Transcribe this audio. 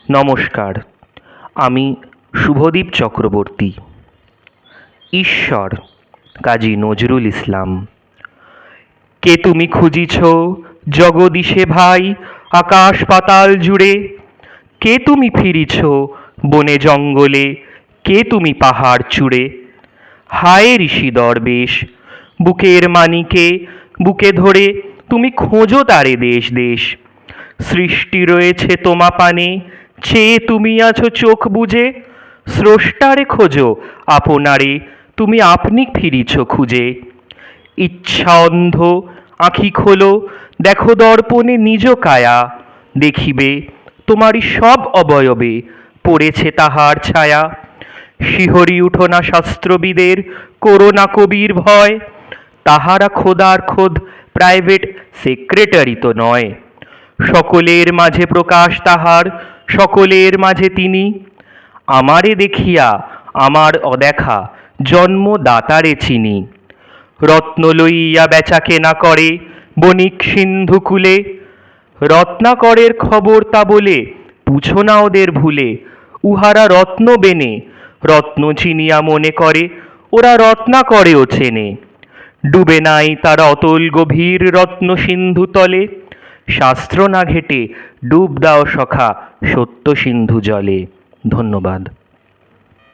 নমস্কার, আমি শুভদীপ চক্রবর্তী। ঈশ্বর কাজী নজরুল ইসলাম। কে তুমি খুঁজিছ জগদীশে ভাই আকাশ পাতাল জুড়ে? কে তুমি ফিরিছ বনে জঙ্গলে? কে তুমি পাহাড় চূড়ে? হায় ঋষি দরবেশ, বুকের মানিকে বুকে ধরে তুমি খোঁজো তারে দেশ দেশ। সৃষ্টি রয়েছে তোমা পানে, চেয়ে তুমি আছো চোখ বুজে। স্রষ্টারে খোঁজো আপনারে, তুমি আপনি ফিরিছ খুঁজে। ইচ্ছা অন্ধ আঁখি খোলো, দেখো দর্পণে নিজ কায়া। দেখিবে তোমারই সব অবয়বে পড়েছে তাহার ছায়া। শিহরি উঠো না শাস্ত্রবিদের, করোনা কবির ভয়। তাহারা খোদার খোদ প্রাইভেট সেক্রেটারি তো নয়। সকলের মাঝে প্রকাশ তাহার, সকলের মাঝে তিনি। আমারে দেখিয়া আমার অদেখা জন্মদাতারে চিনি। রত্ন লইয়া বেচা কেনা করে বণিক সিন্ধুকুলে। রত্নাকরের খবর তা বলে পুছো না ওদের ভুলে। উহারা রত্ন বেনে রত্ন চিনিয়া মনে করে, ওরা রত্নাকরেও চেনে। ডুবে নাই তারা অতল গভীর রত্ন সিন্ধু তলে। শাস্ত্র না ঘেটে ডুব দাও সখা সত্য সিন্ধু জলে। ধন্যবাদ।